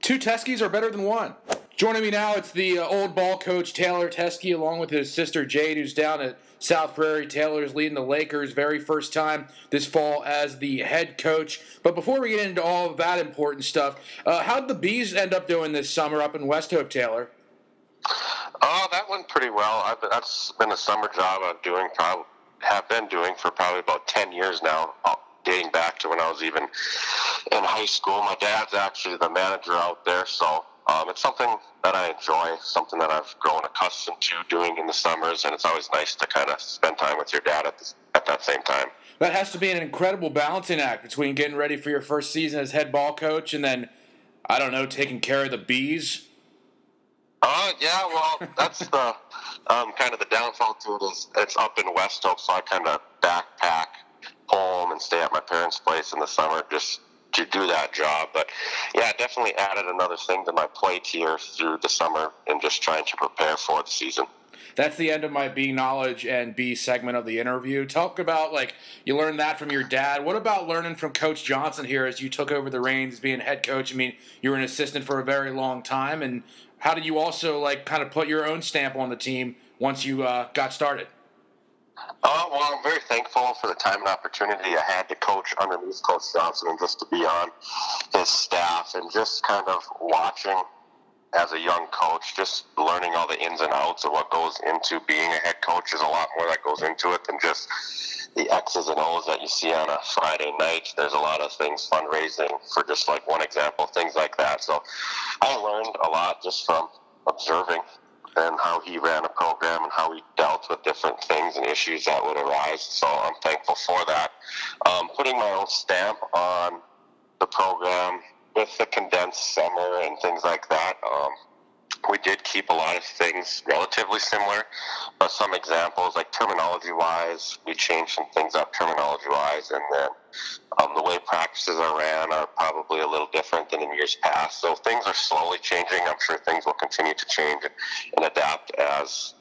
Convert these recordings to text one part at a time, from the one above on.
Two Teskes are better than one. Joining me now, it's the old ball coach Kayla Teske, along with his sister Jade, who's down at South Prairie. Taylor's leading the Lakers, very first time this fall as the head coach. But before we get into all of that important stuff, how did the Bees end up doing this summer up in Westhope, Taylor? That went pretty well. That's been a summer job have been doing for probably about 10 years now, dating back to when I was even in high school. My dad's actually the manager out there, so it's something that I enjoy, something that I've grown accustomed to doing in the summers, and it's always nice to kind of spend time with your dad at that same time. That has to be an incredible balancing act between getting ready for your first season as head ball coach and then, I don't know, taking care of the Bees. Yeah, well, that's the kind of the downfall to it is it's up in Westhope, so I kind of backpack home and stay at my parents' place in the summer just to do that job. But yeah, definitely added another thing to my plate here through the summer and just trying to prepare for the season. That's the end of my B knowledge and B segment of the interview. Talk about, you learned that from your dad. What about learning from Coach Johnson here as you took over the reins as being head coach? I mean, you were an assistant for a very long time, and how did you also, kind of put your own stamp on the team once you got started? Well, I'm very thankful for the time and opportunity I had to coach underneath Coach Johnson and just to be on his staff and just kind of watching as a young coach, just learning all the ins and outs of what goes into being a head coach. There's a lot more that goes into it than just the X's and O's that you see on a Friday night. There's a lot of things, fundraising for just one example, things like that. So I learned a lot just from observing and how he ran a program and how he dealt with different things and issues that would arise. So I'm thankful for that. Putting my own stamp on the program with the condensed summer and things like that, we did keep a lot of things relatively similar, but some examples, like terminology-wise, we changed some things up terminology-wise, and then the way practices are ran are probably a little different than in years past. So things are slowly changing. I'm sure things will continue to change and adapt as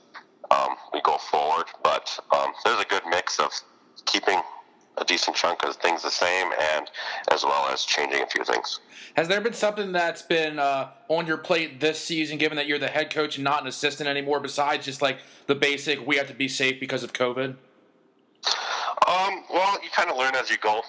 we go forward, but there's a good mix of keeping a decent chunk of things the same and as well as changing a few things. Has there been something that's been on your plate this season, given that you're the head coach and not an assistant anymore, besides just the basic, we have to be safe because of COVID? Well, you kind of learn as you go.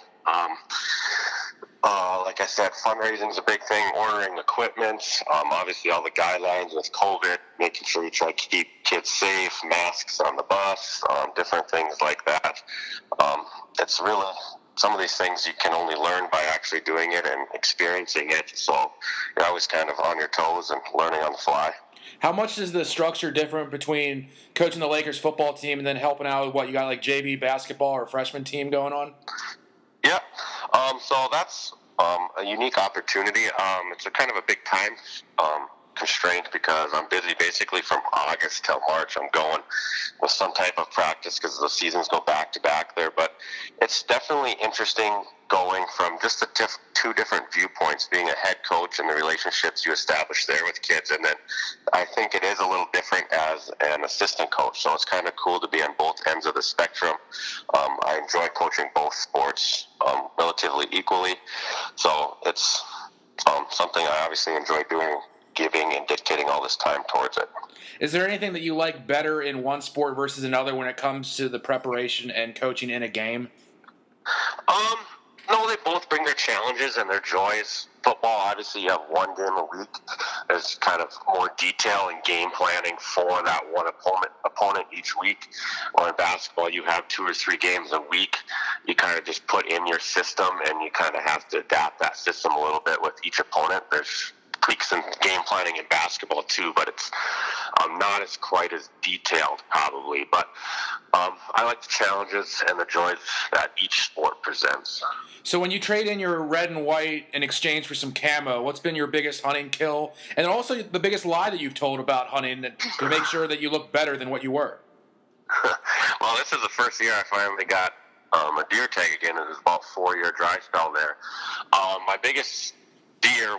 Like I said, fundraising is a big thing, ordering equipment, obviously all the guidelines with COVID, making sure you try to keep kids safe, masks on the bus, different things like that. It's really, some of these things you can only learn by actually doing it and experiencing it, so you're always kind of on your toes and learning on the fly. How much is the structure different between coaching the Lakers football team and then helping out with what you got, JV basketball or freshman team going on? Yeah, so that's a unique opportunity. It's a kind of a big time constraint because I'm busy basically from August till March. I'm going with some type of practice because the seasons go back to back there. But it's definitely interesting going from just the two different viewpoints, being a head coach and the relationships you establish there with kids. And then I think it is a little different as an assistant coach. So it's kind of cool to be on both ends of the spectrum. I enjoy coaching both sports relatively equally. So it's something I obviously enjoy doing, giving and dictating all this time towards it. Is there anything that you like better in one sport versus another when it comes to the preparation and coaching in a game? No, they both bring their challenges and their joys. Football, obviously, you have one game a week. There's kind of more detail and game planning for that one opponent each week. Or in basketball, you have 2 or 3 games a week. You kind of just put in your system, and you kind of have to adapt that system a little bit with each opponent. There's tweaks in game planning in basketball too, but it's not as quite as detailed probably. But I like the challenges and the joys that each sport presents. So when you trade in your red and white in exchange for some camo, what's been your biggest hunting kill? And also the biggest lie that you've told about hunting to make sure that you look better than what you were? Well, this is the first year I finally got a deer tag again. It was about a 4-year dry spell there. My biggest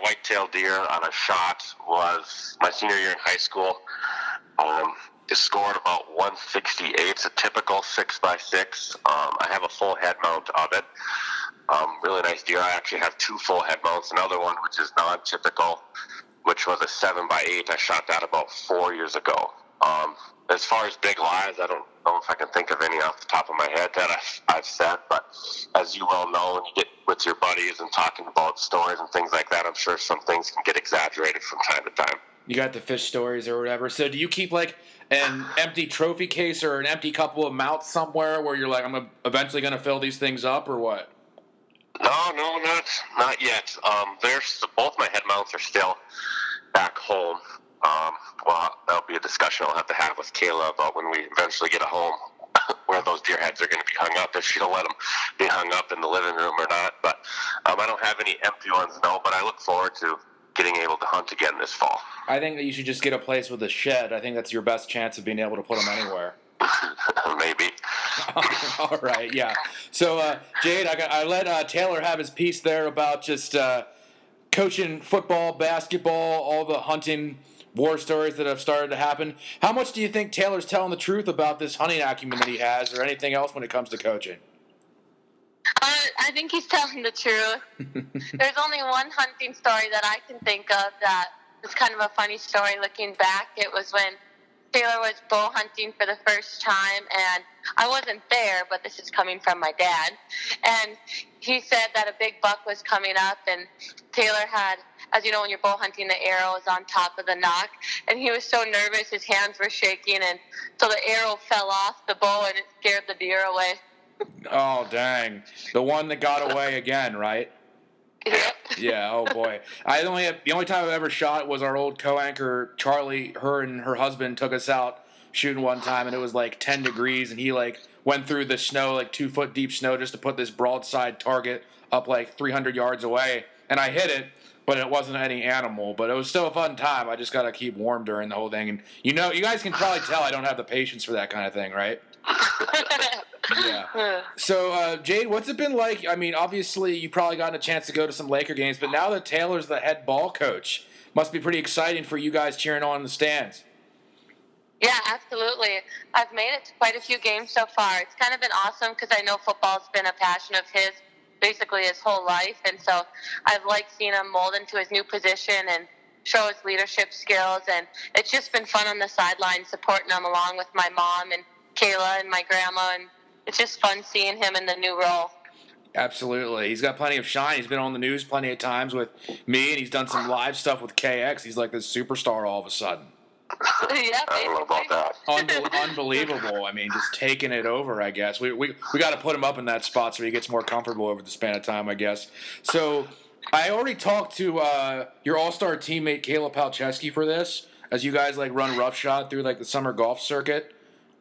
whitetail deer on a shot was my senior year in high school. It scored about 168. It's a typical 6x6. I have a full head mount of it. Really nice deer. I actually have 2 full head mounts. Another one, which is non-typical, which was a 7x8. I shot that about 4 years ago. As far as big lives, I don't know if I can think of any off the top of my head that I've said, but as you well know, when you get with your buddies and talking about stories and things like that, I'm sure some things can get exaggerated from time to time. You got the fish stories or whatever. So do you keep like an empty trophy case or an empty couple of mounts somewhere where you're like, I'm eventually going to fill these things up, or what? No, not yet. There's both my head mounts are still back home. Well, that'll be a discussion I'll have to have with Kayla about when we eventually get a home, where those deer heads are going to be hung up, if she'll let them be hung up in the living room or not. But I don't have any empty ones, no, but I look forward to getting able to hunt again this fall. I think that you should just get a place with a shed. I think that's your best chance of being able to put them anywhere. Maybe. All right, yeah. So, Jade, I let Taylor have his piece there about just coaching football, basketball, all the hunting war stories that have started to happen. How much do you think Taylor's telling the truth about this hunting acumen that he has, or anything else when it comes to coaching? I think he's telling the truth. There's only one hunting story that I can think of that is kind of a funny story looking back. It was when Taylor was bow hunting for the first time, and I wasn't there, but this is coming from my dad. And he said that a big buck was coming up, and Taylor had, as you know, when you're bow hunting, the arrow is on top of the nock, and he was so nervous, his hands were shaking, and so the arrow fell off the bow, and it scared the deer away. Oh, dang. The one that got away again, right? Yep. Yeah, oh boy. The only time I've ever shot was our old co-anchor, Charlie. Her and her husband took us out shooting one time, and it was like 10 degrees, and he like went through the snow, like 2 foot deep snow, just to put this broadside target up like 300 yards away. And I hit it, but it wasn't any animal. But it was still a fun time. I just got to keep warm during the whole thing. And you guys can probably tell I don't have the patience for that kind of thing, right? Yeah. So, Jade, what's it been like? I mean, obviously, you probably gotten a chance to go to some Laker games, but now that Taylor's the head ball coach, must be pretty exciting for you guys cheering on in the stands. Yeah, absolutely. I've made it to quite a few games so far. It's kind of been awesome because I know football's been a passion of his basically his whole life, and so I've liked seeing him mold into his new position and show his leadership skills, and it's just been fun on the sideline supporting him along with my mom and Kayla and my grandma, and it's just fun seeing him in the new role. Absolutely. He's got plenty of shine. He's been on the news plenty of times with me, and he's done some live stuff with KX. He's like this superstar all of a sudden. Yeah, I don't know about that. Unbelievable. I mean, just taking it over, I guess. We got to put him up in that spot so he gets more comfortable over the span of time, I guess. So I already talked to your all-star teammate, Kayla Teske, for this, as you guys like run roughshod through like the summer golf circuit.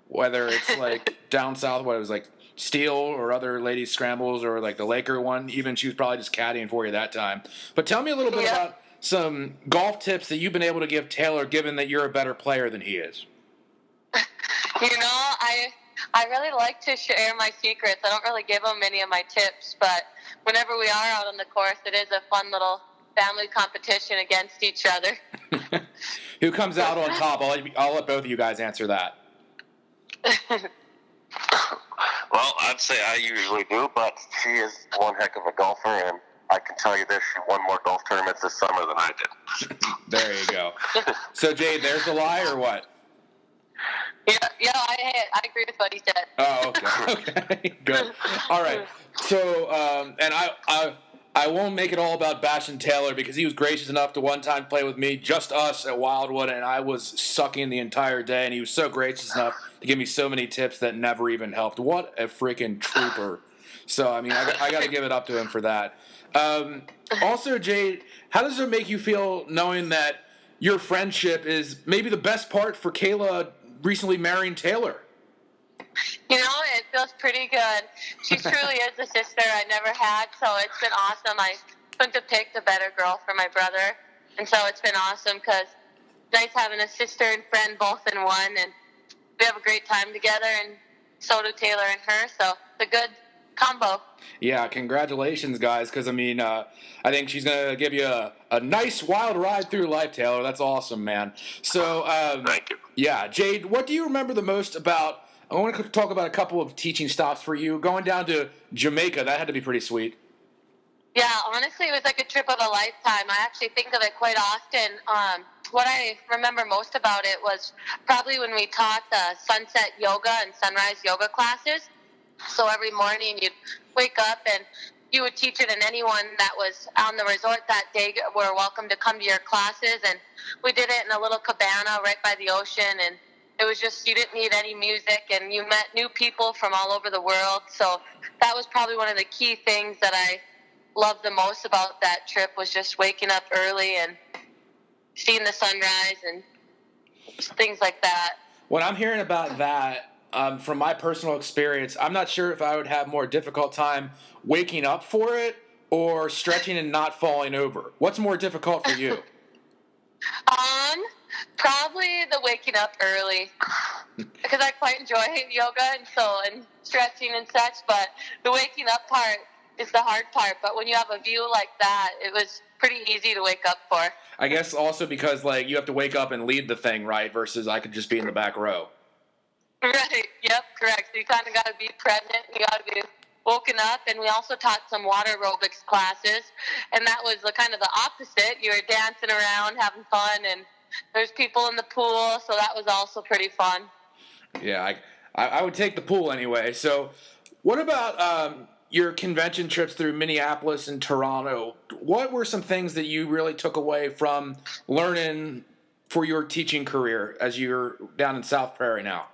Whether it's like down south, what it was like Steel or other ladies scrambles or like the Laker one, even she was probably just caddying for you that time. But tell me a little bit about some golf tips that you've been able to give Taylor, given that you're a better player than he is. I really like to share my secrets. I don't really give him any of my tips, but whenever we are out on the course, it is a fun little family competition against each other. Who comes out on top? I'll let both of you guys answer that. Well, I'd say I usually do, but she is one heck of a golfer, and I can tell you this, she won more golf tournaments this summer than I did. There you go. So, Jade, there's the lie or what? Yeah, I agree with what he said. Oh, okay, good. All right. So, and I won't make it all about bashing Taylor because he was gracious enough to one time play with me, just us at Wildwood, and I was sucking the entire day, and he was so gracious enough to give me so many tips that never even helped. What a freaking trooper. So, I mean, I got to give it up to him for that. Also, Jade, how does it make you feel knowing that your friendship is maybe the best part for Kayla recently marrying Taylor? It feels pretty good. She truly is a sister I never had, so it's been awesome. I couldn't have picked a better girl for my brother, and so it's been awesome because it's nice having a sister and friend both in one, and we have a great time together, and so do Taylor and her, so it's a good combo. Yeah, congratulations, guys, because, I mean, I think she's going to give you a nice, wild ride through life, Taylor. That's awesome, man. So, thank you. Yeah, Jade, what do you remember the most about – I want to talk about a couple of teaching stops for you. Going down to Jamaica, that had to be pretty sweet. Yeah, honestly, it was like a trip of a lifetime. I actually think of it quite often. What I remember most about it was probably when we taught the sunset yoga and sunrise yoga classes. So every morning you'd wake up and you would teach it, and anyone that was on the resort that day were welcome to come to your classes. And we did it in a little cabana right by the ocean, and it was just, you didn't need any music, and you met new people from all over the world. So that was probably one of the key things that I loved the most about that trip, was just waking up early and seeing the sunrise and things like that. When I'm hearing about that, from my personal experience, I'm not sure if I would have more difficult time waking up for it or stretching and not falling over. What's more difficult for you? Probably the waking up early, because I quite enjoy yoga and stretching and such, but the waking up part is the hard part. But when you have a view like that, it was pretty easy to wake up for. I guess also because like you have to wake up and lead the thing, right? Versus I could just be in the back row. Right. Yep. Correct. So you kind of got to be present. You got to be woken up. And we also taught some water aerobics classes, and that was kind of the opposite. You were dancing around, having fun, and there's people in the pool, so that was also pretty fun. Yeah, I would take the pool anyway. So, what about your convention trips through Minneapolis and Toronto? What were some things that you really took away from learning for your teaching career as you're down in South Prairie now?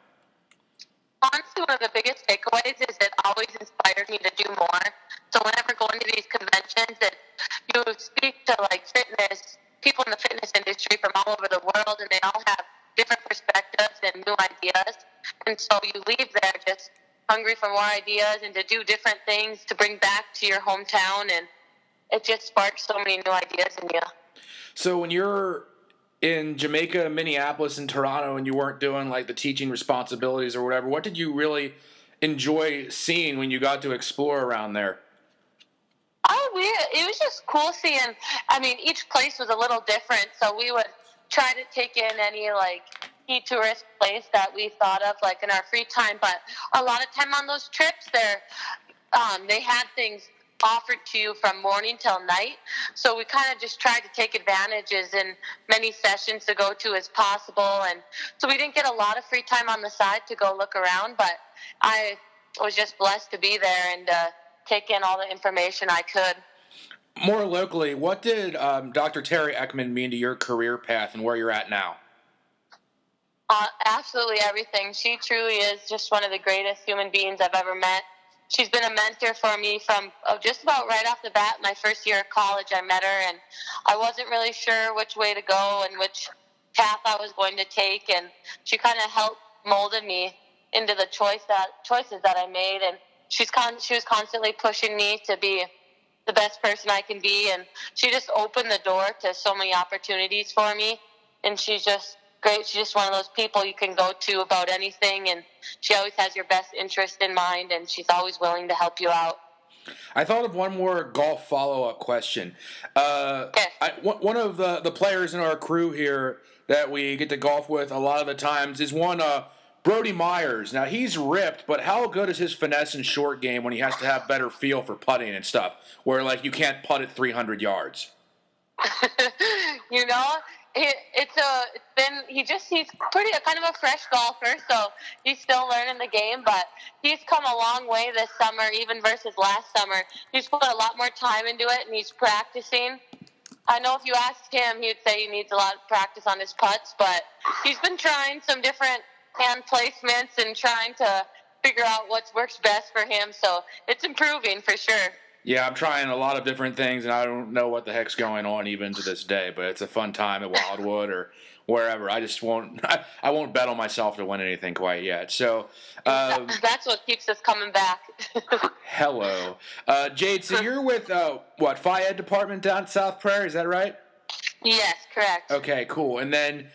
Honestly, one of the biggest takeaways is it always inspired me to do more. So whenever going to these conventions, you speak to fitness people in the fitness industry from all over the world, and they all have different perspectives and new ideas. And so you leave there just hungry for more ideas and to do different things to bring back to your hometown, and it just sparks so many new ideas in you. So when you're in Jamaica, Minneapolis, and Toronto, and you weren't doing like the teaching responsibilities or whatever, what did you really enjoy seeing when you got to explore around there? It was just cool seeing. I mean, each place was a little different, so we would try to take in any key tourist place that we thought of in our free time. But a lot of time on those trips, they had things offered to you from morning till night. So we kind of just tried to take advantages in many sessions to go to as possible. And so we didn't get a lot of free time on the side to go look around, but I was just blessed to be there and take in all the information I could. More locally, what did Dr. Terry Eckmann mean to your career path and where you're at now? Absolutely everything. She truly is just one of the greatest human beings I've ever met. She's been a mentor for me from just about right off the bat. My first year of college, I met her, and I wasn't really sure which way to go and which path I was going to take. And she kind of helped molded me into the choices that I made. And she was constantly pushing me to be the best person I can be. And she just opened the door to so many opportunities for me. And she's just great. She's just one of those people you can go to about anything, and she always has your best interest in mind, and she's always willing to help you out. I thought of one more golf follow-up question. Okay. One of the players in our crew here that we get to golf with a lot of the times is one Brody Myers. Now, he's ripped, but how good is his finesse and short game when he has to have better feel for putting and stuff, where you can't putt at 300 yards? He's pretty kind of a fresh golfer, so he's still learning the game, but he's come a long way this summer, even versus last summer. He's put a lot more time into it, and he's practicing. I know if you asked him, he'd say he needs a lot of practice on his putts, but he's been trying some different hand placements and trying to figure out what works best for him, so it's improving for sure. Yeah, I'm trying a lot of different things, and I don't know what the heck's going on even to this day. But it's a fun time at Wildwood or wherever. I just won't. I won't bet on myself to win anything quite yet. So that's what keeps us coming back. Hello, Jade. So you're with Phi Ed department down at South Prairie? Is that right? Yes, correct. Okay, cool. And then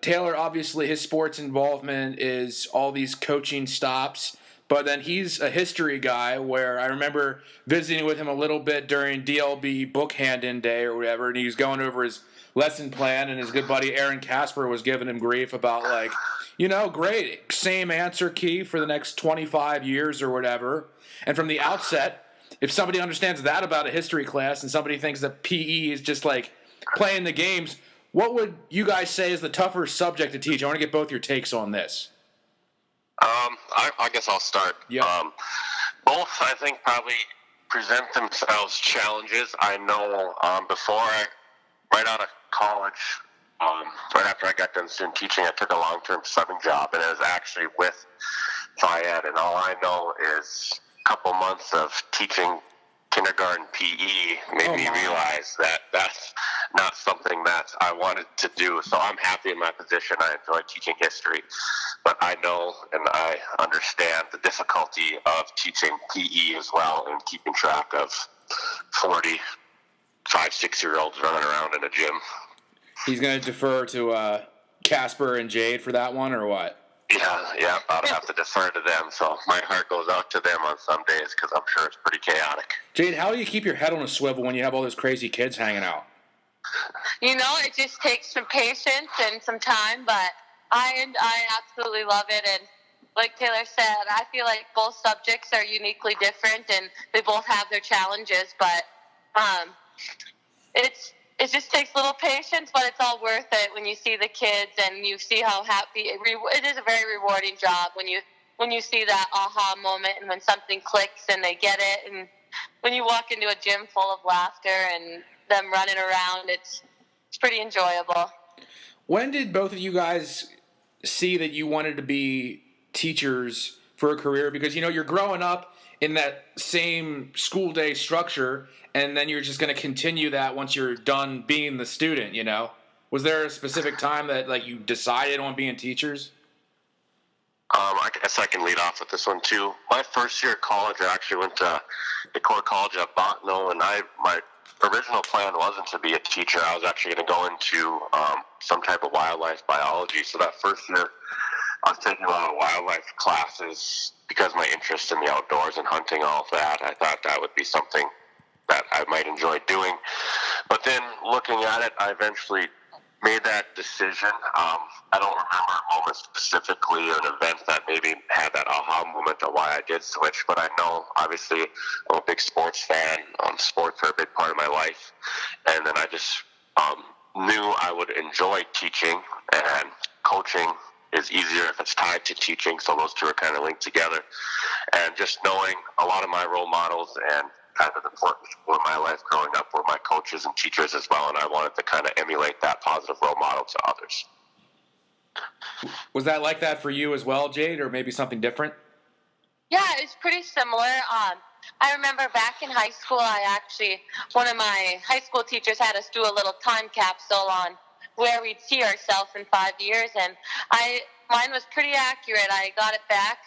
Taylor, obviously, his sports involvement is all these coaching stops. But then he's a history guy where I remember visiting with him a little bit during DLB book hand-in day or whatever, and he was going over his lesson plan, and his good buddy Aaron Casper was giving him grief about, great, same answer key for the next 25 years or whatever. And from the outset, if somebody understands that about a history class and somebody thinks that PE is just like playing the games, what would you guys say is the tougher subject to teach? I want to get both your takes on this. I guess I'll start. Yeah. Both, I think, probably present themselves challenges. I know right out of college, right after I got done student teaching, I took a long-term subbing job, and it was actually with Triad, and all I know is a couple months of teaching kindergarten PE made me realize that that's not something that I wanted to do. So I'm happy in my position. I enjoy teaching history, but I know and I understand the difficulty of teaching PE as well and keeping track of 40, 5, 6-year-olds running around in a gym. He's going to defer to Casper and Jade for that one, or what? Yeah, I'll have to defer to them. So my heart goes out to them on some days because I'm sure it's pretty chaotic. Jade, how do you keep your head on a swivel when you have all those crazy kids hanging out? It just takes some patience and some time, but I absolutely love it. And like Taylor said, I feel like both subjects are uniquely different, and they both have their challenges. But it just takes a little patience, but it's all worth it when you see the kids and you see how happy it is. A very rewarding job when you see that aha moment and when something clicks and they get it, and when you walk into a gym full of laughter and them running around, it's pretty enjoyable. When did both of you guys see that you wanted to be teachers for a career? Because you're growing up in that same school day structure, and then you're just going to continue that once you're done being the student, Was there a specific time that you decided on being teachers? I guess I can lead off with this one too. My first year of college, I actually went to the core college at Botno, and my original plan wasn't to be a teacher. I was actually going to go into some type of wildlife biology. So that first year, I was taking a lot of wildlife classes because of my interest in the outdoors and hunting, all of that. I thought that would be something that I might enjoy doing. But then looking at it, I eventually made that decision. I don't remember a moment specifically or an event that maybe had that aha moment of why I did switch, but I know, obviously, I'm a big sports fan. Sports are a big part of my life. And then I just knew I would enjoy teaching, and coaching is easier if it's tied to teaching, so those two are kind of linked together. And just knowing a lot of my role models and kind of an important people in my life growing up were my coaches and teachers as well, and I wanted to kind of emulate that positive role model to others. Was that like that for you as well, Jade, or maybe something different? Yeah, it's pretty similar. I remember back in high school, one of my high school teachers had us do a little time capsule on where we'd see ourselves in 5 years, and mine was pretty accurate. I got it back.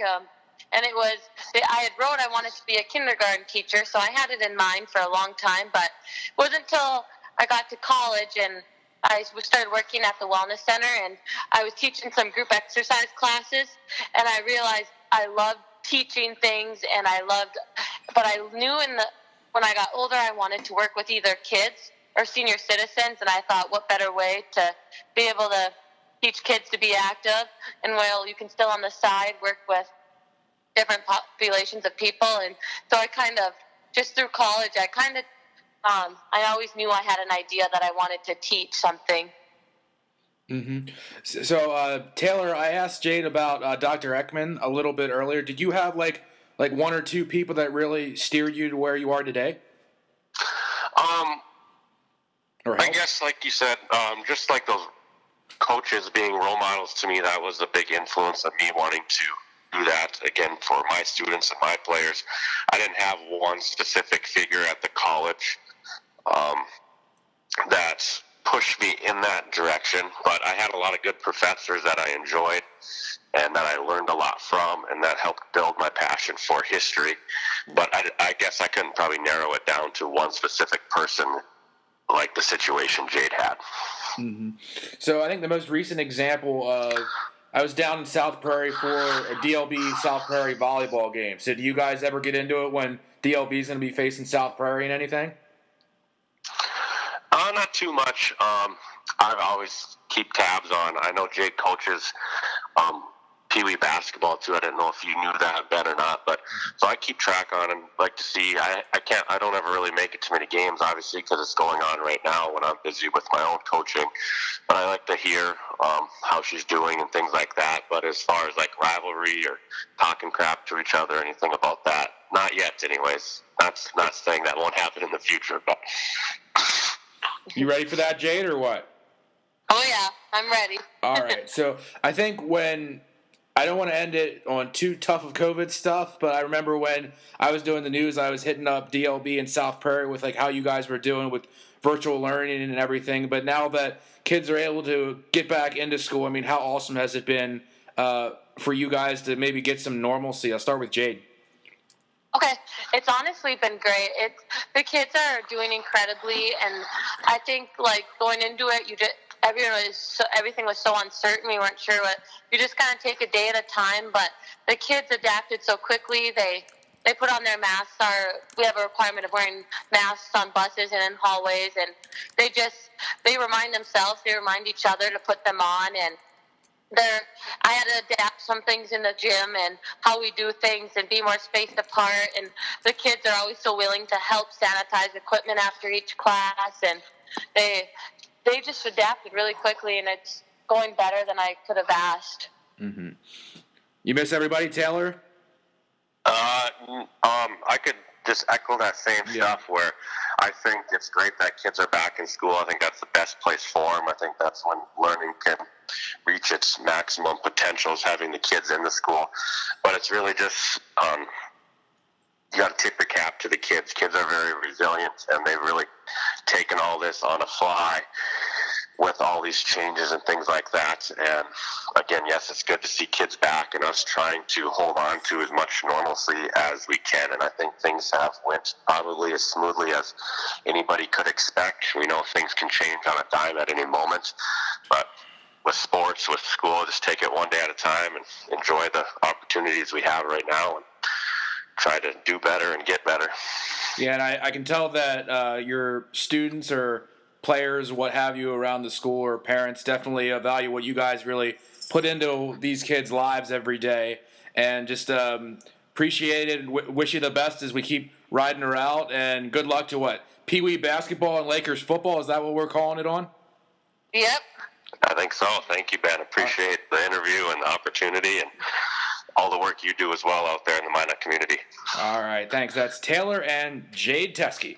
And I had wrote I wanted to be a kindergarten teacher, so I had it in mind for a long time, but it wasn't until I got to college and I started working at the wellness center, and I was teaching some group exercise classes, and I realized I loved teaching things, but I knew when I got older I wanted to work with either kids or senior citizens, and I thought, what better way to be able to teach kids to be active, and while you can still on the side work with different populations of people. And so I kind of, just through college, I always knew I had an idea that I wanted to teach something. Mm-hmm. So, Taylor, I asked Jade about Dr. Eckmann a little bit earlier. Did you have like one or two people that really steered you to where you are today? I guess, like you said, just like those coaches being role models to me, that was a big influence of me wanting to do that again for my students and my players. I didn't have one specific figure at the college that pushed me in that direction, but I had a lot of good professors that I enjoyed and that I learned a lot from, and that helped build my passion for history. But I guess I couldn't probably narrow it down to one specific person like the situation Jade had. Mm-hmm. So I think the most recent example of, I was down in South Prairie for a DLB South Prairie volleyball game. So do you guys ever get into it when DLB is going to be facing South Prairie and anything? Not too much. I always keep tabs on. I know Jade coaches Pee Wee basketball too. I didn't know if you knew that, Ben, or not, but so I keep track on and like to see. I don't ever really make it to many games, obviously, because it's going on right now when I'm busy with my own coaching. But I like to hear how she's doing and things like that. But as far as like rivalry or talking crap to each other, anything about that, not yet. Anyways, not saying that won't happen in the future, but. You ready for that, Jade, or what? Oh, yeah, I'm ready. All right. So I think I don't want to end it on too tough of COVID stuff, but I remember when I was doing the news, I was hitting up DLB in South Prairie with like how you guys were doing with virtual learning and everything. But now that kids are able to get back into school, I mean, how awesome has it been for you guys to maybe get some normalcy? I'll start with Jade. Okay, it's honestly been great. The kids are doing incredibly, and I think like going into it, everything was so uncertain. We weren't sure what. You just kind of take a day at a time. But the kids adapted so quickly. They put on their masks. We have a requirement of wearing masks on buses and in hallways, and they remind themselves, they remind each other to put them on. And I had to adapt some things in the gym and how we do things and be more spaced apart. And the kids are always so willing to help sanitize equipment after each class. And they just adapted really quickly, and it's going better than I could have asked. Mm-hmm. You miss everybody, Taylor? I could just echo that same stuff where I think it's great that kids are back in school. I think that's the best place for them. I think that's when learning can reach its maximum potential, is having the kids in the school. But it's really just you got to tip the cap to the kids. Kids are very resilient, and they've really taken all this on a fly with all these changes and things like that. And again, yes, it's good to see kids back and us trying to hold on to as much normalcy as we can. And I think things have went probably as smoothly as anybody could expect. We know things can change on a dime at any moment, but with sports, with school, just take it one day at a time and enjoy the opportunities we have right now and try to do better and get better. Yeah, and I can tell that your students or players, what have you, around the school or parents definitely value what you guys really put into these kids' lives every day, and just appreciate it and wish you the best as we keep riding her out. And good luck to Pee Wee basketball and Lakers football. Is that what we're calling it on? Yep. I think so. Thank you, Ben. Appreciate the interview and the opportunity and all the work you do as well out there in the Minot community. All right, thanks. That's Taylor and Jade Teske.